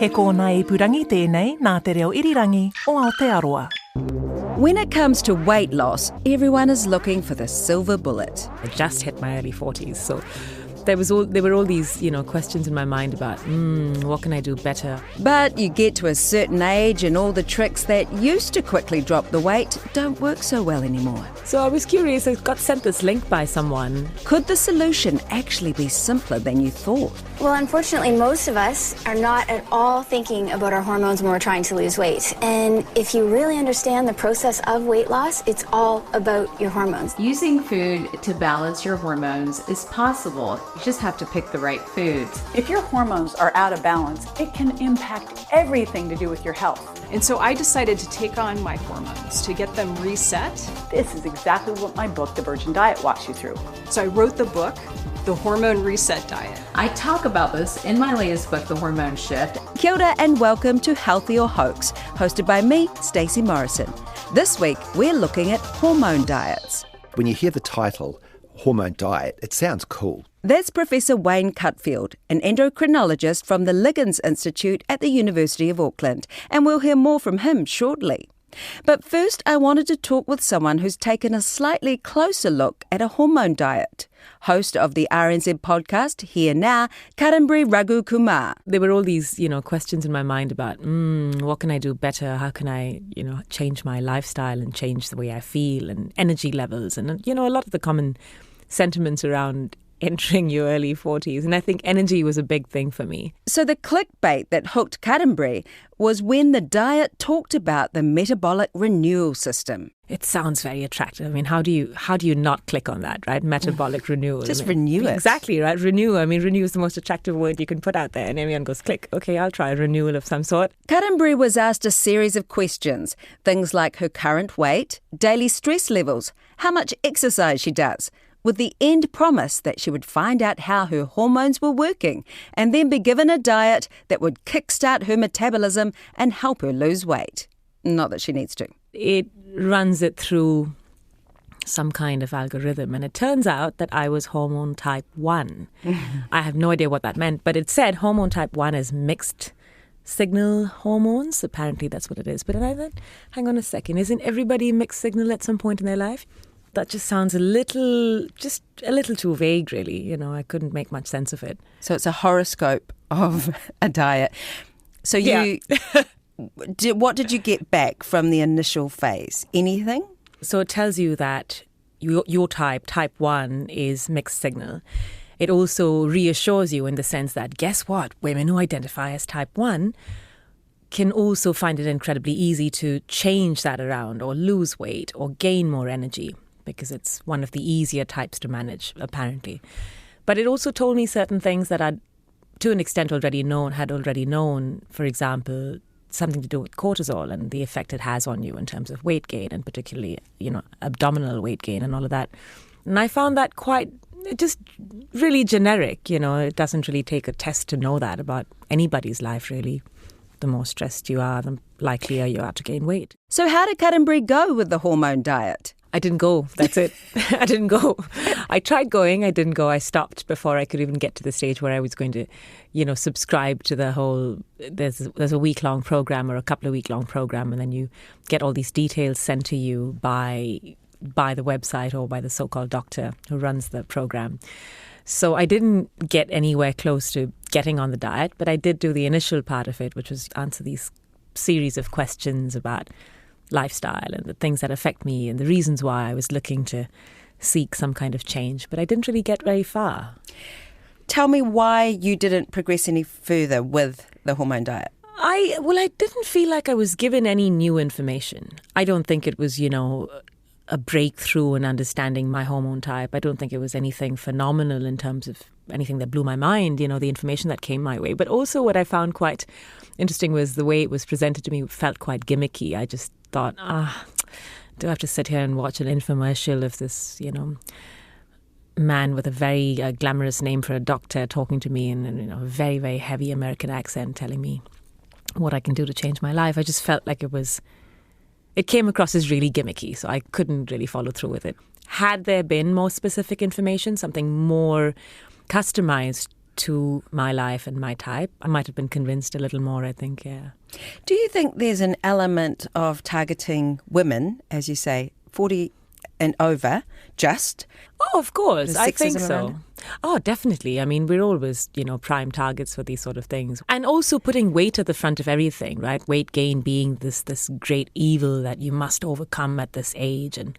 He kōna ipurangi tēnei nā te reo irirangi o Aotearoa. When it comes to weight loss, everyone is looking for the silver bullet. I just hit my early 40s, so there were all these, questions in my mind about, what can I do better? But you get to a certain age and all the tricks that used to quickly drop the weight don't work so well anymore. So I was curious, I got sent this link by someone. Could the solution actually be simpler than you thought? Well, unfortunately, most of us are not at all thinking about our hormones when we're trying to lose weight. And if you really understand the process of weight loss, it's all about your hormones. Using food to balance your hormones is possible. You just have to pick the right foods. If your hormones are out of balance, it can impact everything to do with your health. And so I decided to take on my hormones to get them reset. This is exactly what my book, The Virgin Diet, walks you through. So I wrote the book, The Hormone Reset Diet. I talk about this in my latest book, The Hormone Shift. Kia ora and welcome to Healthy or Hoax, hosted by me, Stacey Morrison. This week, we're looking at hormone diets. When you hear the title, Hormone Diet, it sounds cool. That's Professor Wayne Cutfield, an endocrinologist from the Liggins Institute at the University of Auckland, and we'll hear more from him shortly. But first, I wanted to talk with someone who's taken a slightly closer look at a hormone diet. Host of the RNZ podcast, Here Now, Karanbri Raghu Kumar. There were all these, questions in my mind about, what can I do better? How can I, change my lifestyle and change the way I feel and energy levels and, a lot of the common sentiments around entering your early 40s. And I think energy was a big thing for me. So the clickbait that hooked Karanbri was when the diet talked about the metabolic renewal system. It sounds very attractive. I mean, how do you not click on that, right? Metabolic renewal. Just renew it. Exactly, right? Renew. I mean, renew is the most attractive word you can put out there. And everyone goes, click. Okay, I'll try a renewal of some sort. Karanbri was asked a series of questions. Things like her current weight, daily stress levels, how much exercise she does, with the end promise that she would find out how her hormones were working and then be given a diet that would kickstart her metabolism and help her lose weight. Not that she needs to. It runs it through some kind of algorithm, and it turns out that I was hormone type 1. I have no idea what that meant, but it said hormone type 1 is mixed signal hormones. Apparently that's what it is. But then I thought, hang on a second, isn't everybody mixed signal at some point in their life? That just sounds a little too vague, really. I couldn't make much sense of it. So it's a horoscope of a diet. So what did you get back from the initial phase? Anything? So it tells you that your type 1, is mixed signal. It also reassures you in the sense that, guess what? Women who identify as type 1 can also find it incredibly easy to change that around or lose weight or gain more energy, because it's one of the easier types to manage, apparently. But it also told me certain things that I'd, to an extent, had already known. For example, something to do with cortisol and the effect it has on you in terms of weight gain, and particularly, abdominal weight gain and all of that. And I found that quite just really generic. It doesn't really take a test to know that about anybody's life, really. The more stressed you are, the likelier you are to gain weight. So how did Karanbri go with the hormone diet? I didn't go. That's it. I didn't go. I tried going. I didn't go. I stopped before I could even get to the stage where I was going to, subscribe to the whole, there's a week-long program or a couple of week-long program, and then you get all these details sent to you by the website or by the so-called doctor who runs the program. So I didn't get anywhere close to getting on the diet, but I did do the initial part of it, which was answer these series of questions about lifestyle and the things that affect me and the reasons why I was looking to seek some kind of change. But I didn't really get very far. Tell me why you didn't progress any further with the hormone diet. I didn't feel like I was given any new information. I don't think it was, a breakthrough in understanding my hormone type. I don't think it was anything phenomenal in terms of anything that blew my mind, the information that came my way. But also what I found quite interesting was the way it was presented to me felt quite gimmicky. I just thought, do I have to sit here and watch an infomercial of this, man with a very glamorous name for a doctor talking to me in a very, very heavy American accent telling me what I can do to change my life? I just felt like it came across as really gimmicky, so I couldn't really follow through with it. Had there been more specific information, something more customized to my life and my type. I might have been convinced a little more, I think, yeah. Do you think there's an element of targeting women, as you say, 40 and over, just? Oh, of course. I think sexism so. around it? Oh, definitely. I mean, we're always, prime targets for these sort of things. And also putting weight at the front of everything, right? Weight gain being this great evil that you must overcome at this age. And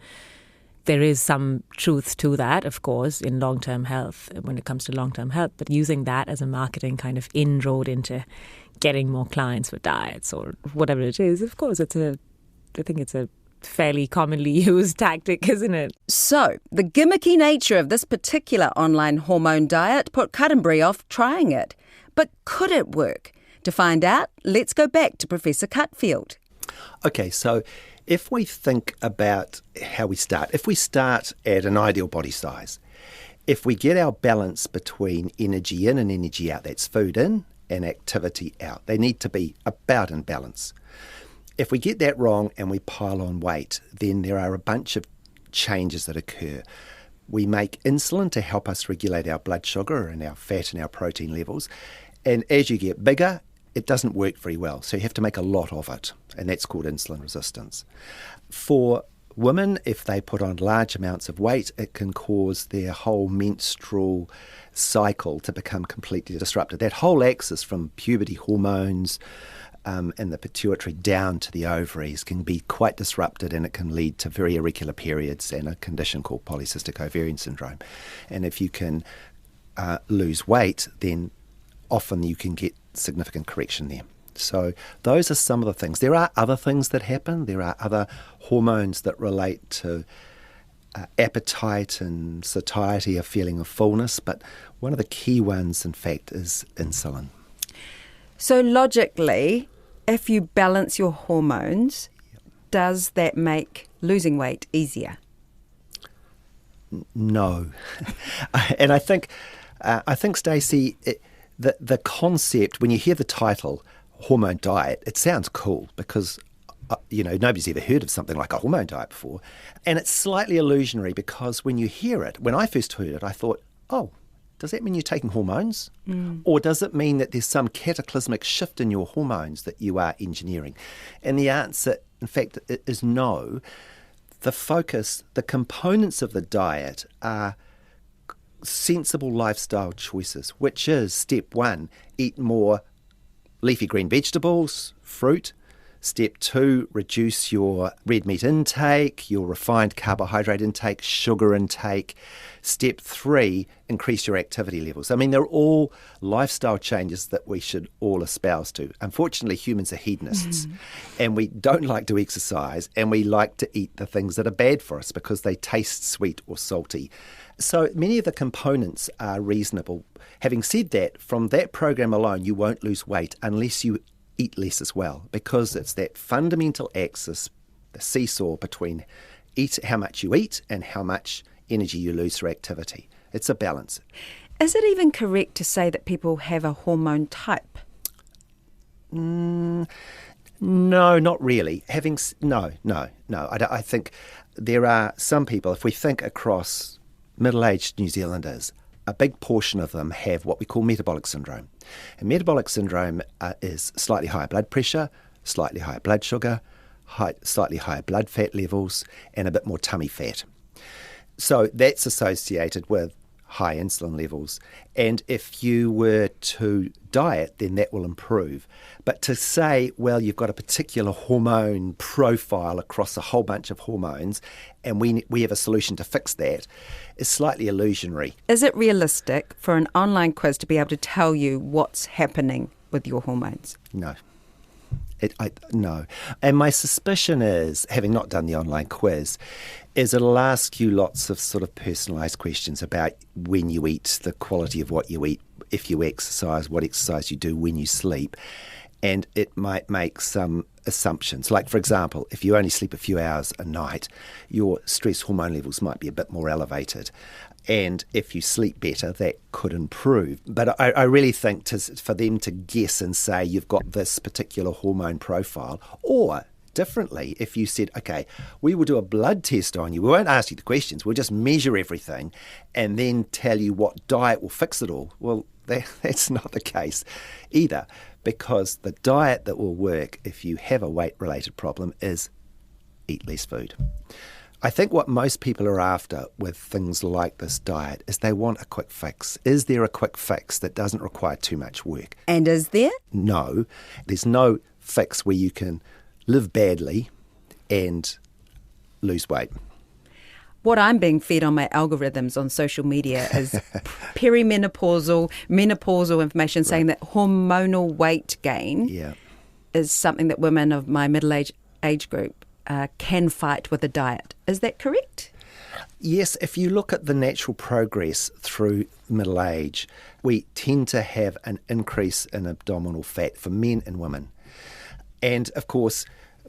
there is some truth to that, of course, in long-term health, when it comes to long-term health. But using that as a marketing kind of inroad into getting more clients for diets or whatever it is, of course, I think it's a fairly commonly used tactic, isn't it? So, the gimmicky nature of this particular online hormone diet put Cuttenbury off trying it. But could it work? To find out, let's go back to Professor Cutfield. Okay, so if we think about how we start, if we start at an ideal body size, if we get our balance between energy in and energy out, that's food in and activity out, they need to be about in balance. If we get that wrong and we pile on weight, then there are a bunch of changes that occur. We make insulin to help us regulate our blood sugar and our fat and our protein levels. And as you get bigger, it doesn't work very well. So you have to make a lot of it, and that's called insulin resistance. For women, if they put on large amounts of weight, it can cause their whole menstrual cycle to become completely disrupted. That whole axis from puberty hormones and the pituitary down to the ovaries can be quite disrupted, and it can lead to very irregular periods and a condition called polycystic ovarian syndrome. And if you can lose weight, then often you can get significant correction there. So those are some of the things. There are other things that happen. There are other hormones that relate to appetite and satiety, a feeling of fullness, but one of the key ones, in fact, is insulin. So logically, if you balance your hormones, does that make losing weight easier? No. And I think Stacey, the concept, when you hear the title, Hormone Diet, it sounds cool because, nobody's ever heard of something like a hormone diet before. And it's slightly illusionary because when you hear it, when I first heard it, I thought, oh, does that mean you're taking hormones? Or does it mean that there's some cataclysmic shift in your hormones that you are engineering? And the answer, in fact, is no. The focus, the components of the diet are sensible lifestyle choices, which is step 1, eat more leafy green vegetables, fruit. Step 2, reduce your red meat intake, your refined carbohydrate intake, sugar intake. Step 3, increase your activity levels. I mean, they're all lifestyle changes that we should all espouse to. Unfortunately, humans are hedonists, and we don't like to exercise, and we like to eat the things that are bad for us because they taste sweet or salty. So many of the components are reasonable. Having said that, from that program alone, you won't lose weight unless you eat less as well, because it's that fundamental axis, the seesaw between how much you eat and how much energy you lose through activity. It's a balance. Is it even correct to say that people have a hormone type? No, not really. No. I think there are some people, if we think across middle-aged New Zealanders, a big portion of them have what we call metabolic syndrome. And metabolic syndrome is slightly higher blood pressure, slightly higher blood sugar, slightly higher blood fat levels, and a bit more tummy fat. So that's associated with high insulin levels. And if you were to diet, then that will improve. But to say, well, you've got a particular hormone profile across a whole bunch of hormones, and we have a solution to fix that, is slightly illusionary. Is it realistic for an online quiz to be able to tell you what's happening with your hormones? No. No. And my suspicion is, having not done the online quiz, is it'll ask you lots of sort of personalised questions about when you eat, the quality of what you eat, if you exercise, what exercise you do, when you sleep. And it might make some assumptions. Like, for example, if you only sleep a few hours a night, your stress hormone levels might be a bit more elevated. And if you sleep better, that could improve. But I really think for them to guess and say you've got this particular hormone profile, or differently, if you said, okay, we will do a blood test on you, we won't ask you the questions, we'll just measure everything and then tell you what diet will fix it all. Well, that's not the case either, because the diet that will work if you have a weight-related problem is eat less food. I think what most people are after with things like this diet is they want a quick fix. Is there a quick fix that doesn't require too much work? And is there? No. There's no fix where you can live badly and lose weight. What I'm being fed on my algorithms on social media is perimenopausal, menopausal information saying that hormonal weight gain is something that women of my middle age group can fight with a diet. Is that correct? Yes, if you look at the natural progress through middle age, we tend to have an increase in abdominal fat for men and women. And of course,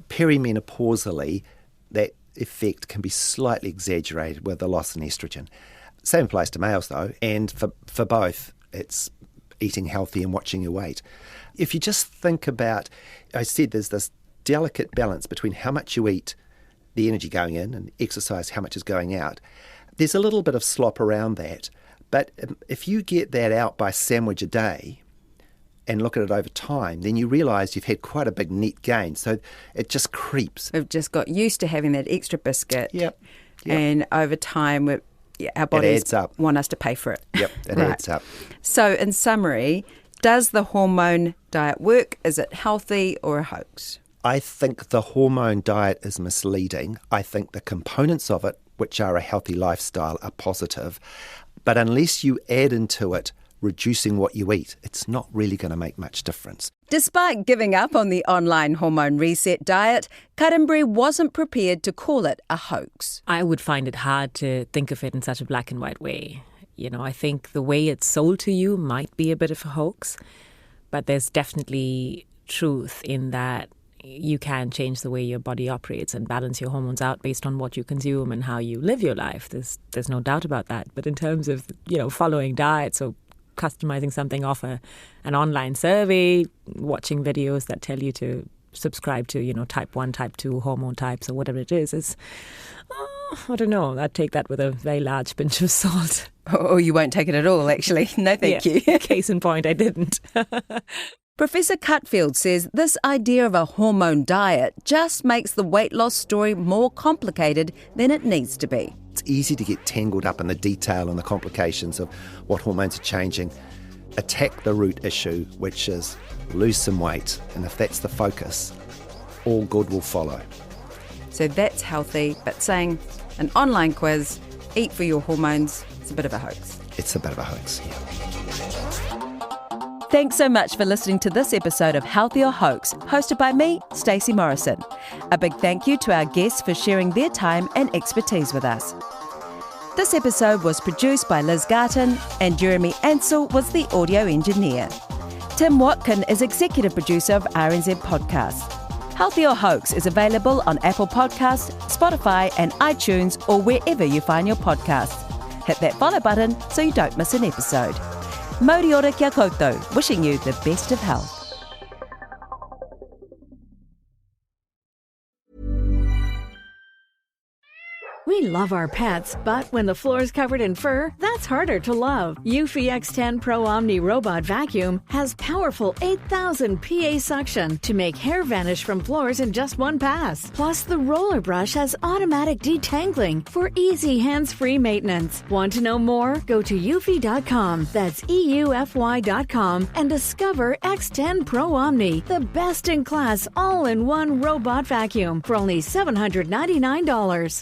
perimenopausally, that effect can be slightly exaggerated with the loss in estrogen. Same applies to males though, and for both, it's eating healthy and watching your weight. If you just think about, I said there's this delicate balance between how much you eat, the energy going in, and exercise, how much is going out. There's a little bit of slop around that, but if you get that out by sandwich a day and look at it over time, then you realise you've had quite a big net gain. So it just creeps. We've just got used to having that extra biscuit. Yep. And over time, our bodies want us to pay for it. Yep, it adds up. So in summary, does the hormone diet work? Is it healthy or a hoax? I think the hormone diet is misleading. I think the components of it, which are a healthy lifestyle, are positive. But unless you add into it reducing what you eat, it's not really going to make much difference. Despite giving up on the online hormone reset diet, Karimbre wasn't prepared to call it a hoax. I would find it hard to think of it in such a black and white way. I think the way it's sold to you might be a bit of a hoax, but there's definitely truth in that you can change the way your body operates and balance your hormones out based on what you consume and how you live your life. There's no doubt about that. But in terms of, following diets or customizing something off an online survey, watching videos that tell you to subscribe to, type 1, type 2 hormone types or whatever it is I don't know. I'd take that with a very large pinch of salt. Oh, you won't take it at all, actually. No, thank you. Case in point, I didn't. Professor Cutfield says this idea of a hormone diet just makes the weight loss story more complicated than it needs to be. It's easy to get tangled up in the detail and the complications of what hormones are changing. Attack the root issue, which is lose some weight. And if that's the focus, all good will follow. So that's healthy, but saying an online quiz, eat for your hormones, it's a bit of a hoax. It's a bit of a hoax, yeah. Thanks so much for listening to this episode of Healthy or Hoax, hosted by me, Stacey Morrison. A big thank you to our guests for sharing their time and expertise with us. This episode was produced by Liz Garton and Jeremy Ansell was the audio engineer. Tim Watkin is executive producer of RNZ Podcasts. Healthy or Hoax is available on Apple Podcasts, Spotify and iTunes or wherever you find your podcasts. Hit that follow button so you don't miss an episode. Mauri ora kia koutou, wishing you the best of health. We love our pets, but when the floor is covered in fur, that's harder to love. Eufy X10 Pro Omni Robot Vacuum has powerful 8,000 PA suction to make hair vanish from floors in just one pass. Plus, the roller brush has automatic detangling for easy hands-free maintenance. Want to know more? Go to eufy.com, that's EUFY.com, and discover X10 Pro Omni, the best-in-class all-in-one robot vacuum for only $799.